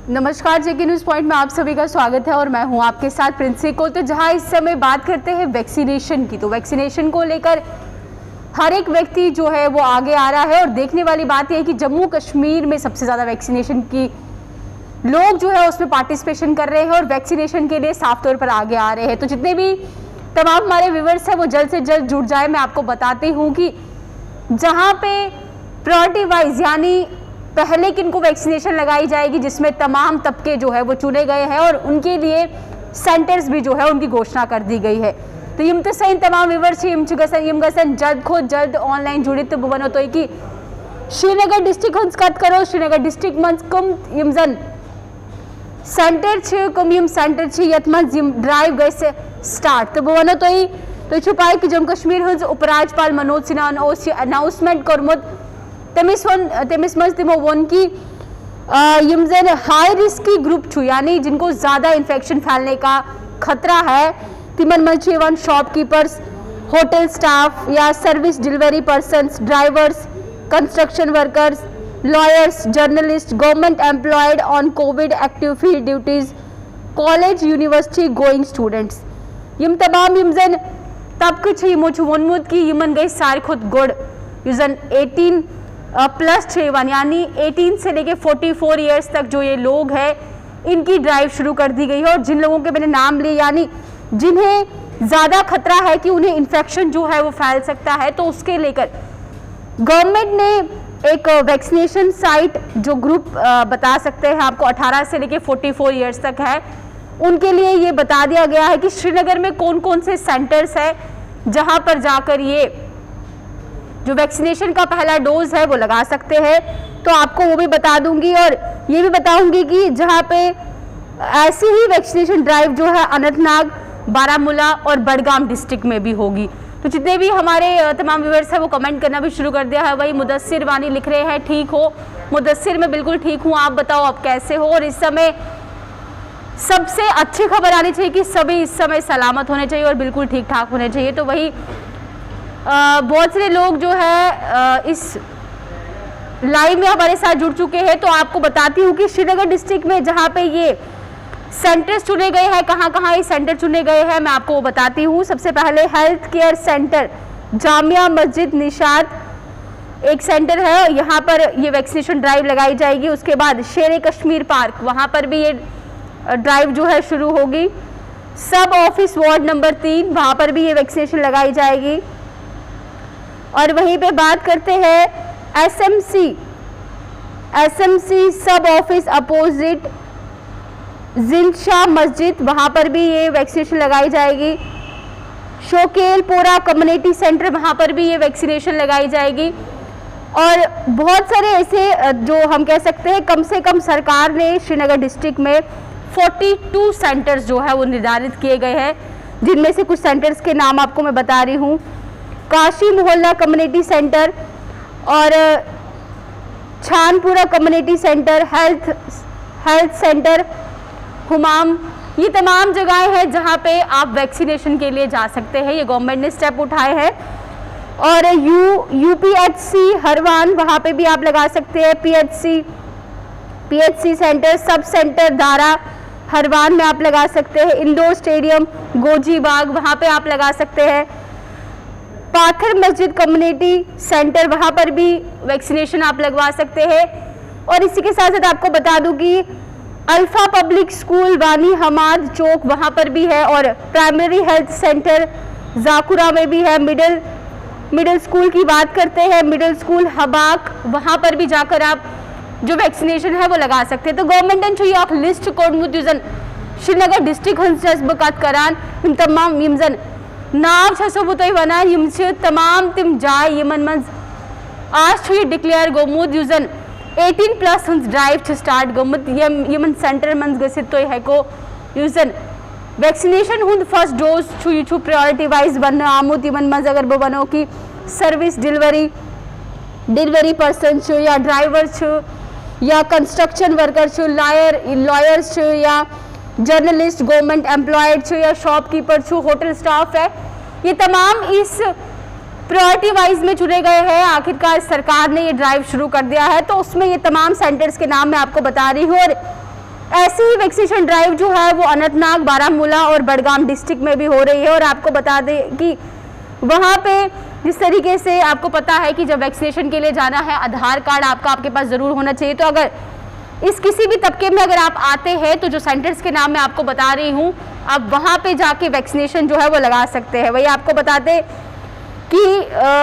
नमस्कार, जेके news point में आप सभी का स्वागत है और मैं हूं आपके साथ प्रिंसी को। तो जहां इस समय बात करते हैं वैक्सीनेशन की, तो वैक्सीनेशन को लेकर हर एक व्यक्ति जो है वो आगे आ रहा है और देखने वाली बात यह है कि जम्मू कश्मीर में सबसे ज़्यादा वैक्सीनेशन की लोग जो है उसमें पार्टिसिपेशन कर रहे हैं और वैक्सीनेशन के लिए साफ तौर पर आगे आ रहे हैं। तो जितने भी तमाम हमारे व्यूवर्स हैं वो जल्द से जल्द जुड़ जाए। मैं आपको बताती हूँ कि जहाँ पे प्रायोरिटी वाइज यानी पहले किनको वैक्सीनेशन लगाई जाएगी, जिसमें तमाम तबके जो है वो चुने गए हैं और उनके लिए सेंटर्स भी जो है उनकी घोषणा कर दी गई है। तो यम तो सही तमाम व्यूवर्स यम जल्द खुद जल्द ऑनलाइन जुड़ित बनो तो कि श्रीनगर डिस्ट्रिक्ट हंस कत करो श्रीनगर डिस्ट्रिक्ट मंज कम यम जन सेंटर कम यम सेंटर यथ मज ड्राइव गए से स्टार्ट। तो बनो तो छुपाए कि जम्मू कश्मीर हज उपराज्यपाल मनोज सिन्हा अनाउंसमेंट कर्मुत तमिस मज तिमो वोन की यम जन हाई रिस्की ग्रुप छु यानी जिनको ज़्यादा इन्फेक्शन फैलने का खतरा है, तिमन मज शॉपकीपर्स, होटल स्टाफ या service delivery persons, drivers, construction workers, lawyers, journalist, government employed on COVID active field duties, college university going students. यम तमाम यम जन तब कुछ यमो छु वोनमुत की यमन गई सारे खुद गुड यूजन 18 प्लस 6 यानी 18 से लेके 44 ईयर्स तक जो ये लोग हैं इनकी ड्राइव शुरू कर दी गई है। और जिन लोगों के मैंने नाम लिए यानी जिन्हें ज़्यादा खतरा है कि उन्हें इन्फेक्शन जो है वो फैल सकता है, तो उसके लेकर गवर्नमेंट ने एक वैक्सीनेशन साइट जो ग्रुप बता सकते हैं आपको 18 से लेके 44 ईयर्स तक है, उनके लिए ये बता दिया गया है कि श्रीनगर में कौन कौन से सेंटर्स हैं जहाँ पर जाकर ये जो वैक्सीनेशन का पहला डोज है वो लगा सकते हैं। तो आपको वो भी बता दूंगी और ये भी बताऊंगी कि जहाँ पे ऐसी ही वैक्सीनेशन ड्राइव जो है अनंतनाग, बारामूला और बडगाम डिस्ट्रिक्ट में भी होगी। तो जितने भी हमारे तमाम व्यूअर्स हैं वो कमेंट करना भी शुरू कर दिया है। वही मुदस्सिर वानी लिख रहे हैं ठीक हो। मुदस्सिर मैं बिल्कुल ठीक हूँ, आप बताओ आप कैसे हो। और इस समय सबसे अच्छी खबर आनी चाहिए कि सभी इस समय सलामत होने चाहिए और बिल्कुल ठीक ठाक होने चाहिए। तो वही बहुत सारे लोग जो है इस लाइव में हमारे साथ जुड़ चुके हैं। तो आपको बताती हूँ कि श्रीनगर डिस्ट्रिक्ट में जहाँ पे ये सेंटर्स चुने गए हैं, कहाँ कहाँ ये सेंटर चुने गए हैं, मैं आपको बताती हूँ। सबसे पहले health care centre Jamia Masjid Nishat एक सेंटर है, यहाँ पर ये वैक्सीनेशन ड्राइव लगाई जाएगी। उसके बाद शेर कश्मीर पार्क, वहाँ पर भी ये ड्राइव जो है शुरू होगी। सब ऑफिस वार्ड नंबर 3, वहाँ पर भी ये वैक्सीनेशन लगाई जाएगी। और वहीं पे बात करते हैं एसएमसी सब ऑफिस अपोजिट जिनशाह मस्जिद, वहाँ पर भी ये वैक्सीनेशन लगाई जाएगी। शोकेलपोरा कम्युनिटी सेंटर, वहाँ पर भी ये वैक्सीनेशन लगाई जाएगी। और बहुत सारे ऐसे जो हम कह सकते हैं कम से कम सरकार ने श्रीनगर डिस्ट्रिक्ट में 42 सेंटर्स जो है वो निर्धारित किए गए हैं, जिनमें से कुछ सेंटर्स के नाम आपको मैं बता रही हूँ। काशी मोहल्ला कम्युनिटी सेंटर और Chhanpura community centre, health centre Humam, ये तमाम जगहें हैं जहां पे आप वैक्सीनेशन के लिए जा सकते हैं। ये गवर्नमेंट ने स्टेप उठाए हैं। और यूपीएचसी हरवान, वहां पे भी आप लगा सकते हैं। PHC centre, sub centre Dara हरवान में आप लगा सकते हैं। इंडोर स्टेडियम गोजी बाग, वहां पे आप लगा सकते हैं। पाथर मस्जिद कम्युनिटी सेंटर, वहाँ पर भी वैक्सीनेशन आप लगवा सकते हैं। और इसी के साथ साथ आपको बता दूं कि अल्फा पब्लिक स्कूल वानी हमाद चौक, वहाँ पर भी है। और प्राइमरी हेल्थ सेंटर जाकुरा में भी है। मिडिल स्कूल की बात करते हैं, मिडिल स्कूल हबाक, वहाँ पर भी जाकर आप जो वैक्सीनेशन है वो लगा सकते हैं। तो गवर्नमेंट ने लिस्ट कोड श्रीनगर डिस्ट्रिक्ट हंस करान तमाम यमजन नाव सबूत वन यम तमाम तिम जाय यमन मज आज ये डिक्लेयर गोमुत यूजन 18 प्लस हंस ड्राइव स्टार्ट गोमुत यमन सेंटर मज गसित तो हेको यूजन वैक्सीनेशन हुंद फर्स्ट डोज यह प्रायोरिटी वाइज बन आमुत यमन मज अगर बो बनो कि सर्विस डिलीवरी पर्सन या ड्राइवर या कंस्ट्रक्शन वर्कर लॉयर्स या जर्नलिस्ट, गवर्नमेंट एम्प्लॉयड या शॉपकीपर होटल स्टाफ है, ये तमाम इस प्रायोरिटी वाइज में चुने गए हैं। आखिरकार सरकार ने ये ड्राइव शुरू कर दिया है, तो उसमें ये तमाम सेंटर्स के नाम मैं आपको बता रही हूँ। और ऐसी ही वैक्सीनेशन ड्राइव जो है वो अनंतनाग, बारामूला और बडगाम डिस्ट्रिक्ट में भी हो रही है। और आपको बता दें कि वहाँ पे जिस तरीके से आपको पता है कि जब वैक्सीनेशन के लिए जाना है आधार कार्ड आपके पास ज़रूर होना चाहिए। तो अगर इस किसी भी तबके में अगर आप आते हैं तो जो सेंटर्स के नाम मैं आपको बता रही हूँ, आप वहाँ पे जाके वैक्सीनेशन जो है वो लगा सकते हैं। वही आपको बताते कि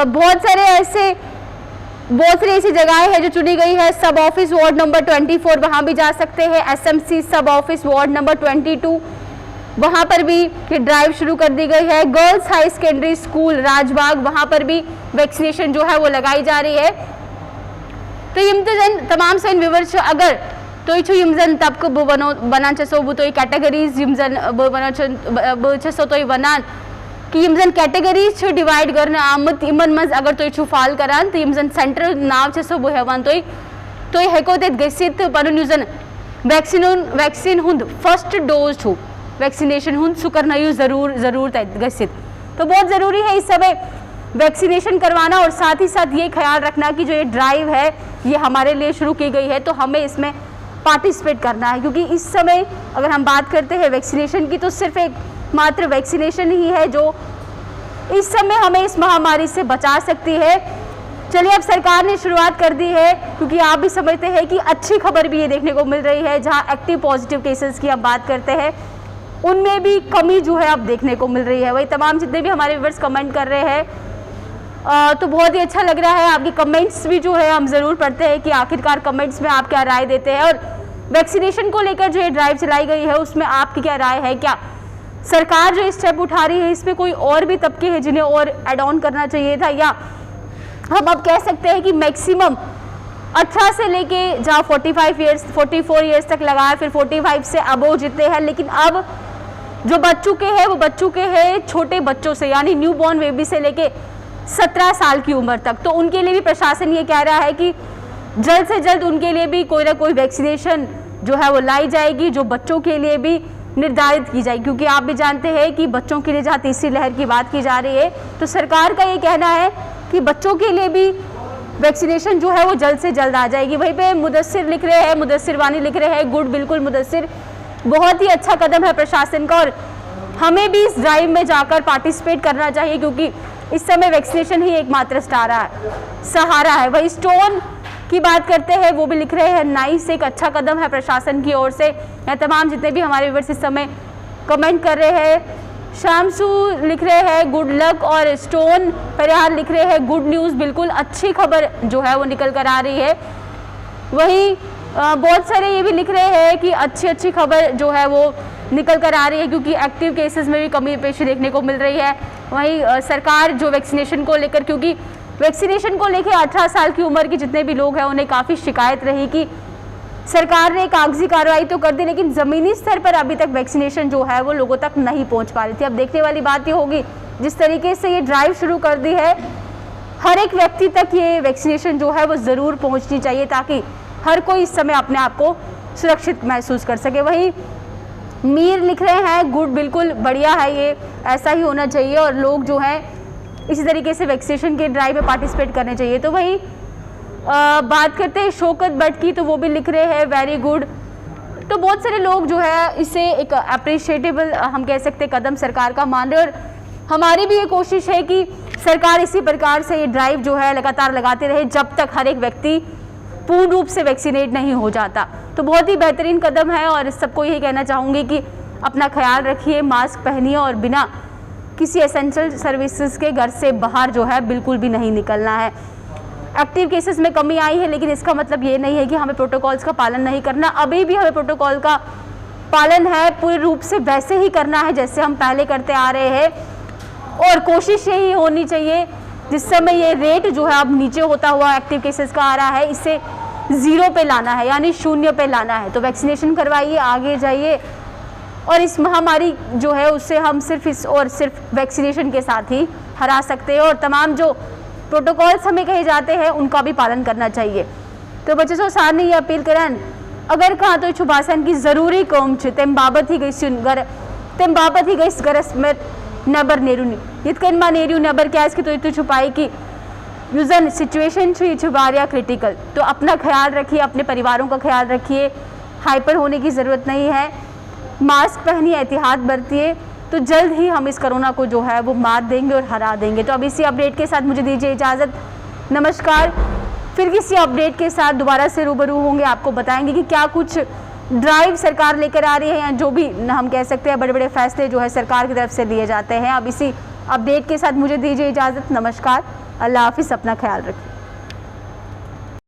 बहुत सारी ऐसी जगहें हैं जो चुनी गई है। सब ऑफिस वार्ड नंबर 24 वहाँ भी जा सकते हैं। SMC सब ऑफिस वार्ड नंबर 22 वहाँ पर भी ये ड्राइव शुरू कर दी गई है। Girls high secondary school Rajbagh वहाँ पर भी वैक्सीनेशन जो है वो लगाई जा रही है। तो यमजन तमाम सैन विवर्स अगर तो यमजन तबक बनान वो तो कैटेगरीज यमजन तो वनान कि यमजन कैटेगरीज डिवाइड करना आमत इमन मज अगर तो फाल करान तो यमजन सेंटर नाव वो हेवान तो हेको गसित पनुन युजन वैक्सीन हुंद फर्स्ट डोज छू वैक्सीनेशन हुंद सु करना जरूर गसित। तो बहुत ज़रूरी है इस समय वैक्सीनेशन करवाना और साथ ही साथ ये ख्याल रखना कि जो ये ड्राइव है ये हमारे लिए शुरू की गई है तो हमें इसमें पार्टिसिपेट करना है। क्योंकि इस समय अगर हम बात करते हैं वैक्सीनेशन की तो सिर्फ एक मात्र वैक्सीनेशन ही है जो इस समय हमें इस महामारी से बचा सकती है। चलिए अब सरकार ने शुरुआत कर दी है क्योंकि आप भी समझते हैं कि अच्छी खबर भी ये देखने को मिल रही है। जहां एक्टिव पॉजिटिव केसेस की आप बात करते हैं उनमें भी कमी जो है अब देखने को मिल रही है। वही तमाम जितने भी हमारे व्यूअर्स कमेंट कर रहे हैं तो बहुत ही अच्छा लग रहा है। आपकी कमेंट्स भी जो है हम ज़रूर पढ़ते हैं कि आखिरकार कमेंट्स में आप क्या राय देते हैं और वैक्सीनेशन को लेकर जो ये ड्राइव चलाई गई है उसमें आपकी क्या राय है। क्या सरकार जो स्टेप उठा रही है इसमें कोई और भी तबके हैं जिन्हें और एड ऑन करना चाहिए था, या हम अब कह सकते हैं कि मैक्सिमम 18 से लेके जहाँ 44 ईयर्स तक लगा है, फिर 45 से अबोव जितने हैं, लेकिन अब जो बच चुके हैं वो बच चुके हैं छोटे बच्चों से यानी न्यू बॉर्न बेबी से लेके 17 साल की उम्र तक। तो उनके लिए भी प्रशासन ये कह रहा है कि जल्द से जल्द उनके लिए भी कोई ना कोई वैक्सीनेशन जो है वो लाई जाएगी जो बच्चों के लिए भी निर्धारित की जाएगी। क्योंकि आप भी जानते हैं कि बच्चों के लिए जहाँ तीसरी लहर की बात की जा रही है तो सरकार का ये कहना है कि बच्चों के लिए भी वैक्सीनेशन जो है वो जल्द से जल्द आ जाएगी। वहीं पे मुदस्सिर लिख रहे हैं, मुदस्सिर वानी लिख रहे हैं, गुड, बिल्कुल मुदस्सिर, बहुत ही अच्छा कदम है प्रशासन का और हमें भी इस ड्राइव में जाकर पार्टिसिपेट करना चाहिए क्योंकि इस समय वैक्सीनेशन ही एकमात्र सहारा है। वही स्टोन की बात करते हैं वो भी लिख रहे हैं नाइस, एक अच्छा कदम है प्रशासन की ओर से। यह तमाम जितने भी हमारे व्यूअर्स इस समय कमेंट कर रहे हैं, शामसू लिख रहे हैं गुड लक और स्टोन परिहार लिख रहे हैं गुड न्यूज़, बिल्कुल अच्छी खबर जो है वो निकल कर आ रही है। वही बहुत सारे ये भी लिख रहे हैं कि अच्छी खबर जो है वो निकल कर आ रही है क्योंकि एक्टिव केसेस में भी कमी पेशी देखने को मिल रही है। वहीं सरकार जो वैक्सीनेशन को लेकर, क्योंकि वैक्सीनेशन को लेकर 18 साल की उम्र के जितने भी लोग हैं उन्हें काफ़ी शिकायत रही कि सरकार ने कागजी कार्रवाई तो कर दी लेकिन ज़मीनी स्तर पर अभी तक वैक्सीनेशन जो है वो लोगों तक नहीं पहुंच पा रही थी। अब देखने वाली बात ये होगी जिस तरीके से ये ड्राइव शुरू कर दी है हर एक व्यक्ति तक ये वैक्सीनेशन जो है वो ज़रूर पहुंचनी चाहिए ताकि हर कोई इस समय अपने आप को सुरक्षित महसूस कर सके। वहीं मीर लिख रहे हैं गुड, बिल्कुल बढ़िया है, ये ऐसा ही होना चाहिए और लोग जो हैं इसी तरीके से वैक्सीनेशन के ड्राइव में पार्टिसिपेट करने चाहिए। तो वही बात करते हैं शौकत भट्ट की, तो वो भी लिख रहे हैं वेरी गुड। तो बहुत सारे लोग जो है इसे एक अप्रिशिएटेबल हम कह सकते हैं कदम सरकार का मान रहे और हमारी भी ये कोशिश है कि सरकार इसी प्रकार से ये ड्राइव जो है लगातार लगाते रहे जब तक हर एक व्यक्ति पूर्ण रूप से वैक्सीनेट नहीं हो जाता। तो बहुत ही बेहतरीन कदम है और सबको यही कहना चाहूँगी कि अपना ख्याल रखिए, मास्क पहनिए और बिना किसी एसेंशियल सर्विसेज के घर से बाहर जो है बिल्कुल भी नहीं निकलना है। एक्टिव केसेस में कमी आई है लेकिन इसका मतलब ये नहीं है कि हमें प्रोटोकॉल्स का पालन नहीं करना। अभी भी हमें प्रोटोकॉल का पालन है पूरी रूप से वैसे ही करना है जैसे हम पहले करते आ रहे हैं और कोशिश यही होनी चाहिए जिस समय ये रेट जो है अब नीचे होता हुआ एक्टिव केसेस का आ रहा है इसे 0 पे लाना है यानी 0 पे लाना है। तो वैक्सीनेशन करवाइए, आगे जाइए और इस महामारी जो है उससे हम सिर्फ वैक्सीनेशन के साथ ही हरा सकते हैं और तमाम जो प्रोटोकॉल्स हमें कहे जाते हैं उनका भी पालन करना चाहिए। तो बच्चों से सारने ये अपील करें अगर कहा तो छुबासन की ज़रूरी कौम छ तेम बाबत ही गई गरस में नबर नेरुनी इतकन नेरियो नबर क्या इसकी तो छुपाई की यूजन सिचुएशन छुबारिया क्रिटिकल। तो अपना ख्याल रखिए, अपने परिवारों का ख्याल रखिए, हाइपर होने की ज़रूरत नहीं है। मास्क पहनिए, एहतियात बरतिए, तो जल्द ही हम इस कोरोना को जो है वो मार देंगे और हरा देंगे। तो अब इसी अपडेट के साथ मुझे दीजिए इजाज़त, नमस्कार। फिर किसी अपडेट के साथ दोबारा से रूबरू होंगे, आपको बताएंगे कि क्या कुछ ड्राइव सरकार लेकर आ रही है या जो भी हम कह सकते हैं बड़े बड़े फैसले जो है सरकार की तरफ से लिए जाते हैं। अब इसी अपडेट के साथ मुझे दीजिए इजाज़त, नमस्कार, अल्लाह हाफिज़, अपना ख्याल रखिए।